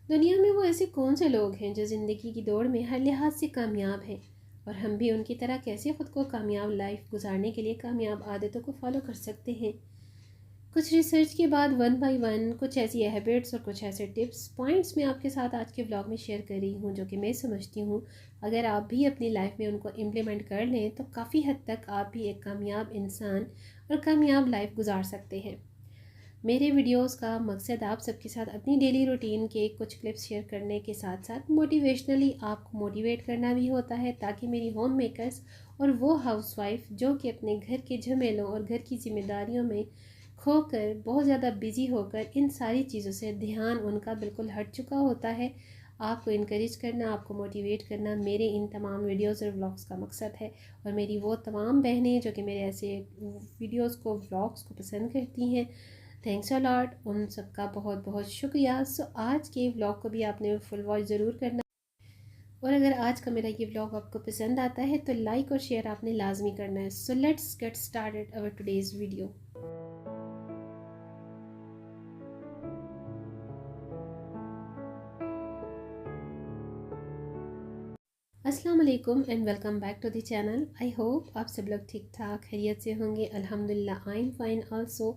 दुनिया में वो ऐसे कौन से लोग हैं जो ज़िंदगी की दौड़ में हर लिहाज से कामयाब हैं, और हम भी उनकी तरह कैसे ख़ुद को कामयाब लाइफ गुजारने के लिए कामयाब आदतों को फॉलो कर सकते हैं। कुछ रिसर्च के बाद वन बाय वन कुछ ऐसी हैबिट्स और कुछ ऐसे टिप्स पॉइंट्स मैं आपके साथ आज के व्लॉग में शेयर कर रही हूँ, जो कि मैं समझती हूँ अगर आप भी अपनी लाइफ में उनको इम्प्लीमेंट कर लें तो काफ़ी हद तक आप भी एक कामयाब इंसान और कामयाब लाइफ गुजार सकते हैं। मेरे वीडियोस का मकसद आप सबके साथ अपनी डेली रूटीन के कुछ क्लिप्स शेयर करने के साथ साथ मोटिवेशनली आपको मोटिवेट करना भी होता है, ताकि मेरी होम मेकर्स और वो हाउसवाइफ जो कि अपने घर के झमेलों और घर की जिम्मेदारियों में खोकर बहुत ज़्यादा बिजी होकर इन सारी चीज़ों से ध्यान उनका बिल्कुल हट चुका होता है, आपको इनक्रेज करना, आपको मोटिवेट करना मेरे इन तमाम वीडियोस और व्लॉग्स का मकसद है। और मेरी वो तमाम बहनें जो कि मेरे ऐसे वीडियोस को व्लॉग्स को पसंद करती हैं, थैंक्स अ लॉट, उन सबका बहुत बहुत शुक्रिया। सो आज के व्लॉग को भी आपने फुल वॉच ज़रूर करना, और अगर आज का मेरा ये व्लॉग आपको पसंद आता है तो लाइक और शेयर आपने लाजमी करना है। So let's get started our today's video. अस्सलाम वालेकुम and welcome back to the channel. I hope आप सब लोग ठीक ठाक खैरियत से होंगे। अल्हम्दुलिल्लाह I am fine also.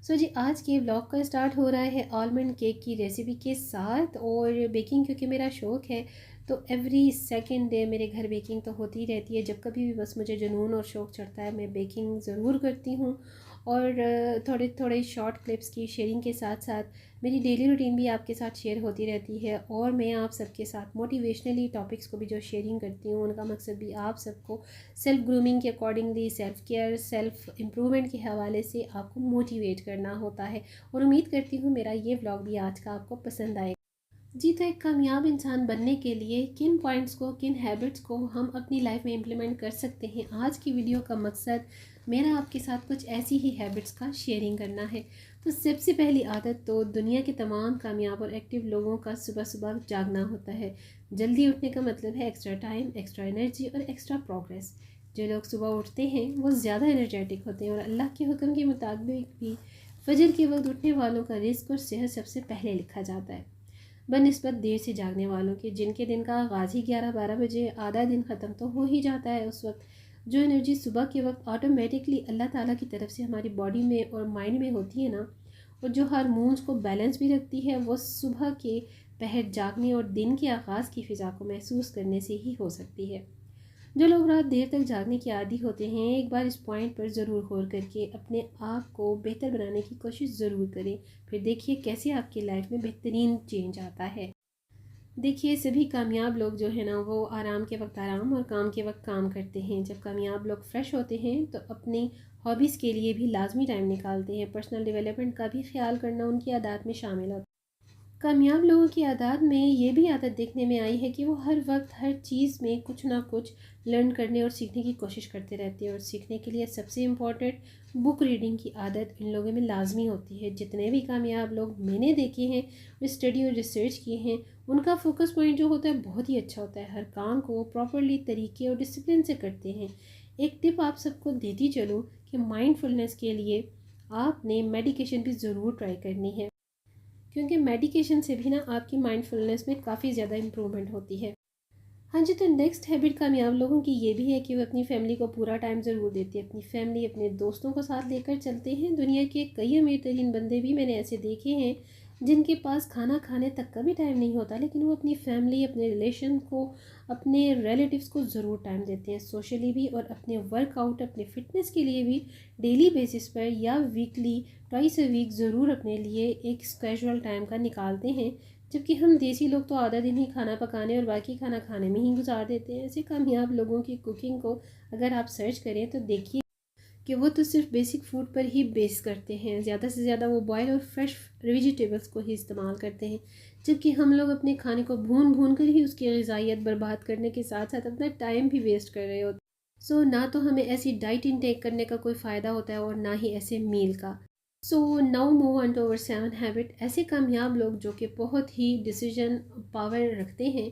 So जी, आज के व्लॉग का स्टार्ट हो रहा है आलमंड केक की रेसिपी के साथ, और बेकिंग क्योंकि मेरा शौक़ है तो एवरी सेकंड डे मेरे घर बेकिंग तो होती ही रहती है। जब कभी भी बस मुझे जुनून और शौक़ चढ़ता है मैं बेकिंग ज़रूर करती हूँ। और थोड़े थोड़े शॉर्ट क्लिप्स की शेयरिंग के साथ साथ मेरी डेली रूटीन भी आपके साथ शेयर होती रहती है, और मैं आप सबके साथ मोटिवेशनली टॉपिक्स को भी जो शेयरिंग करती हूँ उनका मकसद भी आप सबको सेल्फ़ ग्रूमिंग के accordingly, self care, self improvement के हवाले से आपको मोटिवेट करना होता है। और उम्मीद करती हूँ मेरा ये व्लॉग भी आज का आपको पसंद आएगा। जी, तो एक कामयाब इंसान बनने के लिए किन पॉइंट्स को, किन हैबिट्स को हम अपनी लाइफ में इम्प्लीमेंट कर सकते हैं, आज की वीडियो का मकसद मेरा आपके साथ कुछ ऐसी ही हैबिट्स का शेयरिंग करना है। तो सबसे पहली आदत तो दुनिया के तमाम कामयाब और एक्टिव लोगों का सुबह सुबह जागना होता है। जल्दी उठने का मतलब है एक्स्ट्रा टाइम, एक्स्ट्रा एनर्जी और एक्स्ट्रा प्रोग्रेस। जो लोग सुबह उठते हैं वो ज़्यादा एनर्जेटिक होते हैं, और अल्लाह के हुक्म के मुताबिक भी फजर के वक्त उठने वालों का रिस्क और सेहत सबसे पहले लिखा जाता है, बनिस्बत देर से जागने वालों के, जिनके दिन का आगाज़ ही 11-12 बजे, आधा दिन ख़त्म तो हो ही जाता है। उस वक्त जो एनर्जी सुबह के वक्त ऑटोमेटिकली अल्लाह ताला की तरफ से हमारी बॉडी में और माइंड में होती है ना, और जो हार्मोन्स को बैलेंस भी रखती है, वो सुबह के पहर जागने और दिन के आगाज़ की फ़िज़ा को महसूस करने से ही हो सकती है। जो लोग रात देर तक जागने के आदी होते हैं, एक बार इस पॉइंट पर ज़रूर गौर करके अपने आप को बेहतर बनाने की कोशिश ज़रूर करें। फिर देखिए कैसे आपकी लाइफ में बेहतरीन चेंज आता है। देखिए, सभी कामयाब लोग जो है ना, वो आराम के वक्त आराम और काम के वक्त काम करते हैं। जब कामयाब लोग फ्रेश होते हैं तो अपनी हॉबीज़ के लिए भी लाजमी टाइम निकालते हैं। पर्सनल डेवलपमेंट का भी ख्याल करना उनकी आदत में शामिल होता है। कामयाब लोगों की आदत में ये भी आदत देखने में आई है कि वो हर वक्त हर चीज़ में कुछ ना कुछ लर्न करने और सीखने की कोशिश करते रहते हैं, और सीखने के लिए सबसे इम्पॉर्टेंट बुक रीडिंग की आदत इन लोगों में लाजमी होती है। जितने भी कामयाब लोग मैंने देखे हैं और स्टडी और रिसर्च किए हैं, उनका फोकस पॉइंट जो होता है बहुत ही अच्छा होता है। हर काम को प्रॉपरली तरीके और डिसिप्लिन से करते हैं। एक टिप आप सबको देती चलूँ कि माइंडफुलनेस के लिए आपने मेडिकेशन भी ज़रूर ट्राई करनी है, क्योंकि मेडिकेशन से भी ना आपकी माइंडफुलनेस में काफ़ी ज़्यादा इम्प्रूवमेंट होती है। हाँ जी, तो नेक्स्ट हैबिट कामयाब लोगों की ये भी है कि वो अपनी फैमिली को पूरा टाइम ज़रूर देते हैं। अपनी फैमिली, अपने दोस्तों को साथ लेकर चलते हैं। दुनिया के कई अमीर तरीन बंदे भी मैंने ऐसे देखे हैं जिनके पास खाना खाने तक का भी टाइम नहीं होता, लेकिन वो अपनी फैमिली, अपने रिलेशन को, अपने रिलेटिव्स को ज़रूर टाइम देते हैं, सोशली भी और अपने वर्कआउट, अपने फ़िटनेस के लिए भी डेली बेसिस पर या वीकली ट्वाइस अ वीक ज़रूर अपने लिए एक कैजुअल टाइम का निकालते हैं। जबकि हम देसी लोग तो आधा दिन ही खाना पकाने और बाकी खाना खाने में ही गुजार देते हैं। ऐसे कामयाब लोगों की कुकिंग को अगर आप सर्च करें तो देखिए कि वो तो सिर्फ बेसिक फूड पर ही बेस करते हैं। ज़्यादा से ज़्यादा वो बॉयल और फ्रेश वेजिटेबल्स को ही इस्तेमाल करते हैं, जबकि हम लोग अपने खाने को भून भून कर ही उसकी ग़िज़ाइयत बर्बाद करने के साथ साथ अपना टाइम भी वेस्ट कर रहे होते हैं। सो ना तो हमें ऐसी डाइट इनटेक करने का कोई फ़ायदा होता है और ना ही ऐसे मील का। So now move on to our 7 habit. ऐसे कामयाब लोग जो कि बहुत ही डिसीजन पावर रखते हैं,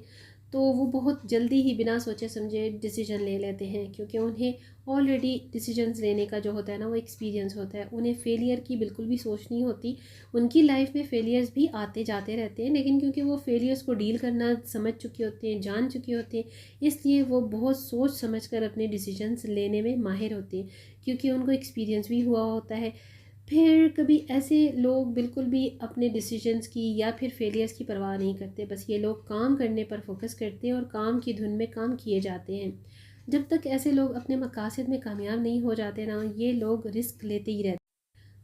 तो वो बहुत जल्दी ही बिना सोचे समझे डिसीजन ले लेते हैं, क्योंकि उन्हें ऑलरेडी डिसीजंस लेने का जो होता है ना वो एक्सपीरियंस होता है, उन्हें फेलियर की बिल्कुल भी सोच नहीं होती। उनकी लाइफ में फेलियर्स भी आते जाते रहते हैं, लेकिन क्योंकि वो फेलियर्स को डील करना समझ चुके होते हैं, जान चुके होते हैं, इसलिए वो बहुत सोच समझ कर अपने डिसीजंस लेने में माहिर होते हैं, क्योंकि उनको एक्सपीरियंस भी हुआ होता है। फिर कभी ऐसे लोग बिल्कुल भी अपने डिसीजंस की या फिर फेलियर्स की परवाह नहीं करते, बस ये लोग काम करने पर फोकस करते हैं और काम की धुन में काम किए जाते हैं। जब तक ऐसे लोग अपने मकासद में कामयाब नहीं हो जाते ना, ये लोग रिस्क लेते ही रहते।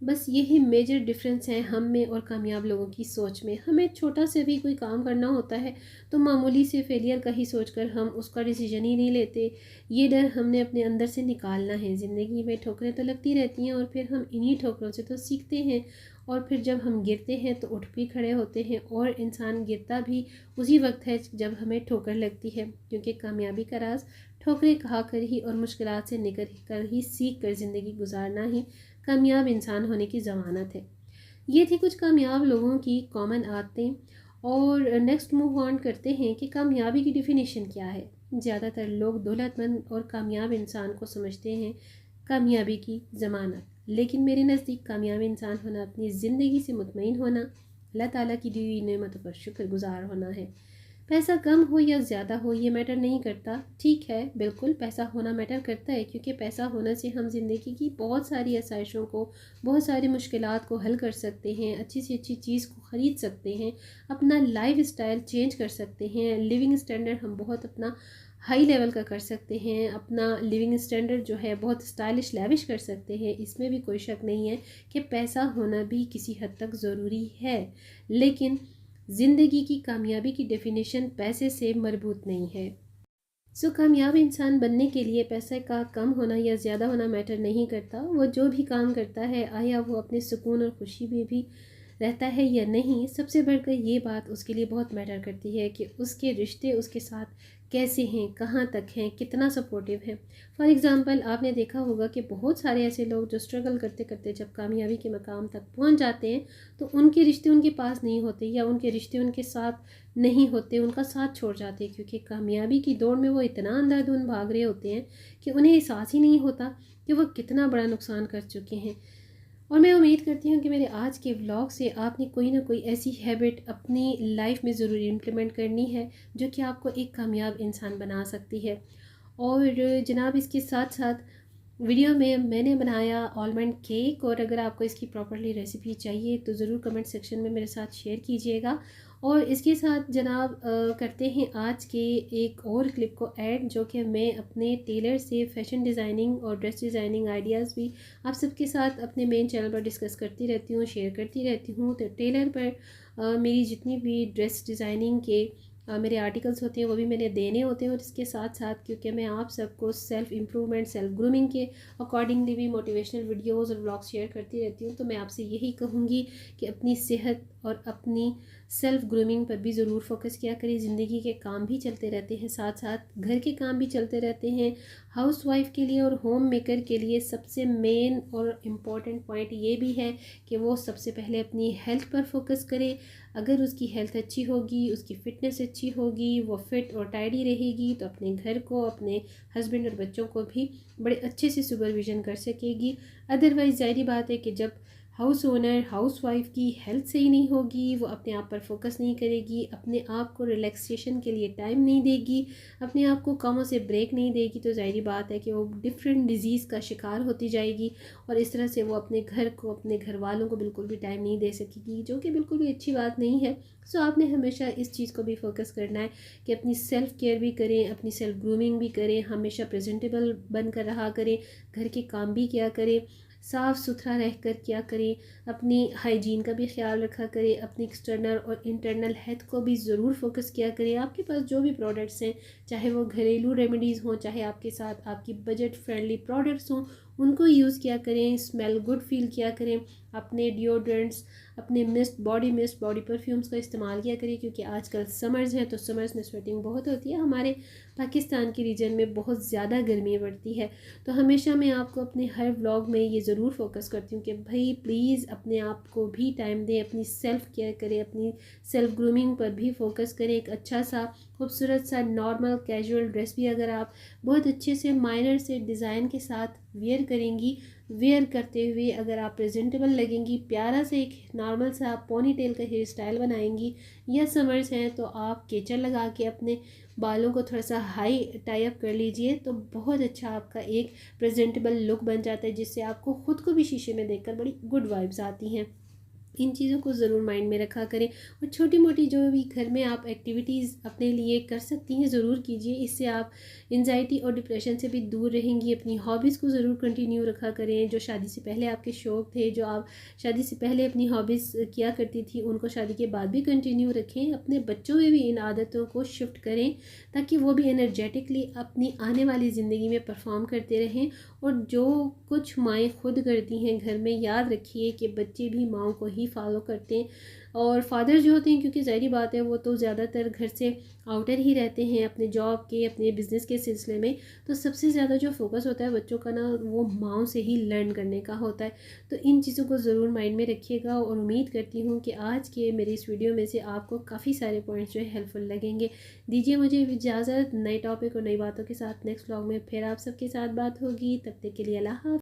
बस यही मेजर डिफरेंस है हम में और कामयाब लोगों की सोच में। हमें छोटा से भी कोई काम करना होता है तो मामूली से फेलियर का ही सोचकर हम उसका डिसीजन ही नहीं लेते। ये डर हमने अपने अंदर से निकालना है। ज़िंदगी में ठोकरें तो लगती रहती हैं और फिर हम इन्हीं ठोकरों से तो सीखते हैं, और फिर जब हम गिरते हैं तो उठ भी खड़े होते हैं। और इंसान गिरता भी उसी वक्त है जब हमें ठोकर लगती है, क्योंकि कामयाबी का राज ठोकरें खा कर ही और मुश्किलात से निकल कर ही सीख कर ज़िंदगी गुजारना ही कामयाब इंसान होने की ज़मानत है। ये थी कुछ कामयाब लोगों की कॉमन आदतें। और नेक्स्ट मूव ऑन करते हैं कि कामयाबी की डिफिनीशन क्या है। ज़्यादातर लोग दौलतमंद और कामयाब इंसान को समझते हैं कामयाबी की ज़मानत, लेकिन मेरे नज़दीक कामयाब इंसान होना अपनी ज़िंदगी से मुतमईन होना, अल्लाह ताला की दी हुई नेमतों पर शुक्रगुजार होना है। पैसा कम हो या ज़्यादा हो ये मैटर नहीं करता। ठीक है, बिल्कुल पैसा होना मैटर करता है, क्योंकि पैसा होने से हम ज़िंदगी की बहुत सारी आसाइशों को, बहुत सारी मुश्किलात को हल कर सकते हैं, अच्छी से अच्छी चीज़ को ख़रीद सकते हैं, अपना लाइफ स्टाइल चेंज कर सकते हैं, लिविंग स्टैंडर्ड हम बहुत अपना हाई लेवल का कर सकते हैं, अपना लिविंग स्टैंडर्ड जो है बहुत स्टाइलिश लैविश कर सकते हैं। इसमें भी कोई शक नहीं है कि पैसा होना भी किसी हद तक ज़रूरी है, लेकिन ज़िंदगी की कामयाबी की डेफिनेशन पैसे से मरबूत नहीं है। कामयाब इंसान बनने के लिए पैसे का कम होना या ज़्यादा होना मैटर नहीं करता। वो जो भी काम करता है, आया वो अपने सुकून और खुशी में भी रहता है या नहीं, सबसे बढ़कर ये बात उसके लिए बहुत मैटर करती है कि उसके रिश्ते उसके साथ कैसे हैं, कहाँ तक हैं, कितना सपोर्टिव है। फॉर एग्ज़ाम्पल, आपने देखा होगा कि बहुत सारे ऐसे लोग जो स्ट्रगल करते करते जब कामयाबी के मकाम तक पहुँच जाते हैं तो उनके रिश्ते उनके पास नहीं होते, या उनके रिश्ते उनके साथ नहीं होते, उनका साथ छोड़ जाते हैं, क्योंकि कामयाबी की दौड़ में वो इतना अंधाधुंध भाग रहे होते हैं कि उन्हें एहसास ही नहीं होता कि वो कितना बड़ा नुकसान कर चुके हैं। और मैं उम्मीद करती हूँ कि मेरे आज के व्लॉग से आपने कोई ना कोई ऐसी हैबिट अपनी लाइफ में ज़रूर इम्प्लीमेंट करनी है जो कि आपको एक कामयाब इंसान बना सकती है। और जनाब, इसके साथ साथ वीडियो में मैंने बनाया आलमंड केक, और अगर आपको इसकी प्रॉपरली रेसिपी चाहिए तो ज़रूर कमेंट सेक्शन में मेरे साथ शेयर कीजिएगा। और इसके साथ जनाब करते हैं आज के एक और क्लिप को ऐड, जो कि मैं अपने टेलर से फ़ैशन डिज़ाइनिंग और ड्रेस डिज़ाइनिंग आइडियाज़ भी आप सबके साथ अपने मेन चैनल पर डिस्कस करती रहती हूँ, शेयर करती रहती हूँ। तो टेलर पर मेरी जितनी भी ड्रेस डिज़ाइनिंग के मेरे आर्टिकल्स होते हैं वो भी मैंने देने होते हैं। और इसके साथ साथ क्योंकि मैं आप सबको सेल्फ़ इम्प्रूवमेंट, सेल्फ़ ग्रूमिंग के अकॉर्डिंगली भी मोटिवेशनल वीडियोस और व्लॉग्स शेयर करती रहती हूँ, तो मैं आपसे यही कहूँगी कि अपनी सेहत और अपनी सेल्फ़ ग्रूमिंग पर भी ज़रूर फोकस किया करें। ज़िंदगी के काम भी चलते रहते हैं, साथ साथ घर के काम भी चलते रहते हैं। हाउस वाइफ के लिए और होम मेकर के लिए सबसे मेन और इम्पॉर्टेंट पॉइंट ये भी है कि वो सबसे पहले अपनी हेल्थ पर फोकस करे। अगर उसकी हेल्थ अच्छी होगी, उसकी फ़िटनेस अच्छी होगी, वो फिट और टाइडी रहेगी, तो अपने घर को, अपने हस्बैंड और बच्चों को भी बड़े अच्छे से सुपरविज़न कर सकेगी। अदरवाइज़ ज़ाहिर बात है कि जब हाउस ओनर, हाउस वाइफ की हेल्थ सही नहीं होगी, वो अपने आप पर फोकस नहीं करेगी, अपने आप को रिलैक्सेशन के लिए टाइम नहीं देगी, अपने आप को कामों से ब्रेक नहीं देगी, तो ज़ाहिर बात है कि वो डिफरेंट डिजीज़ का शिकार होती जाएगी, और इस तरह से वो अपने घर को, अपने घर वालों को बिल्कुल भी टाइम नहीं दे सकेगी, जो कि बिल्कुल भी अच्छी बात नहीं है। आपने हमेशा इस चीज़ को भी फोकस करना है कि अपनी सेल्फ़ केयर भी करें, अपनी सेल्फ ग्रूमिंग भी करें, हमेशा प्रेजेंटेबल बनकर रहा करें, घर के काम भी किया करें, साफ़ सुथरा रहकर क्या करें, अपनी हाइजीन का भी ख्याल रखा करें, अपनी एक्सटर्नल और इंटरनल हेल्थ को भी ज़रूर फोकस किया करें। आपके पास जो भी प्रोडक्ट्स हैं, चाहे वो घरेलू रेमेडीज़ हों, चाहे आपके साथ आपकी बजट फ्रेंडली प्रोडक्ट्स हों, उनको यूज़ किया करें, स्मेल गुड फील किया करें, अपने डिओड्रेंट्स, अपने मिस्ट, बॉडी परफ्यूम्स का इस्तेमाल किया करिए, क्योंकि आजकल समर्स हैं तो समर्स में स्वेटिंग बहुत होती है। हमारे पाकिस्तान के रीजन में बहुत ज़्यादा गर्मी पड़ती है। तो हमेशा मैं आपको अपने हर व्लॉग में ये ज़रूर फोकस करती हूँ कि भाई प्लीज़ अपने आप को भी टाइम दें, अपनी सेल्फ़ केयर करें, अपनी सेल्फ़ ग्रूमिंग पर भी फोकस करें। एक अच्छा सा खूबसूरत सा नॉर्मल कैजुअल ड्रेस भी अगर आप बहुत अच्छे से माइनर से डिज़ाइन के साथ वेयर करेंगी, वेयर करते हुए अगर आप प्रेजेंटेबल लगेंगी, प्यारा से एक नॉर्मल सा आप पोनी टेल का हेयर स्टाइल बनाएंगी, या समर्स हैं तो आप केचर लगा के अपने बालों को थोड़ा सा हाई टाई अप कर लीजिए, तो बहुत अच्छा आपका एक प्रेजेंटेबल लुक बन जाता है, जिससे आपको ख़ुद को भी शीशे में देखकर बड़ी गुड वाइब्स आती हैं। इन चीज़ों को ज़रूर माइंड में रखा करें, और छोटी मोटी जो भी घर में आप एक्टिविटीज़ अपने लिए कर सकती हैं ज़रूर कीजिए। इससे आप एंजाइटी और डिप्रेशन से भी दूर रहेंगी। अपनी हॉबीज़ को ज़रूर कंटिन्यू रखा करें। जो शादी से पहले आपके शौक़ थे, जो आप शादी से पहले अपनी हॉबीज़ किया करती थी, उनको शादी के बाद भी कंटिन्यू रखें। अपने बच्चों में भी इन आदतों को शिफ्ट करें, ताकि वो भी एनर्जेटिकली अपनी आने वाली ज़िंदगी में परफॉर्म करते रहें। और जो कुछ माएँ खुद करती हैं घर में, याद रखिए कि बच्चे भी माँओं को ही फॉलो करते हैं। और फादर जो होते हैं, क्योंकि ज़ाहिर बात है वो तो ज़्यादातर घर से आउटर ही रहते हैं अपने जॉब के, अपने बिज़नेस के सिलसिले में, तो सबसे ज़्यादा जो फोकस होता है बच्चों का ना, वो माँओं से ही लर्न करने का होता है। तो इन चीज़ों को ज़रूर माइंड में रखिएगा, और उम्मीद करती हूँ कि आज के मेरे इस वीडियो में से आपको काफ़ी सारे पॉइंट्स जो है हेल्पफुल लगेंगे। दीजिए मुझे इजाज़त, नए टॉपिक और नई बातों के साथ नेक्स्ट व्लॉग में फिर आप सबके साथ बात होगी। तब तक के लिए अल्लाह हाफ़िज़।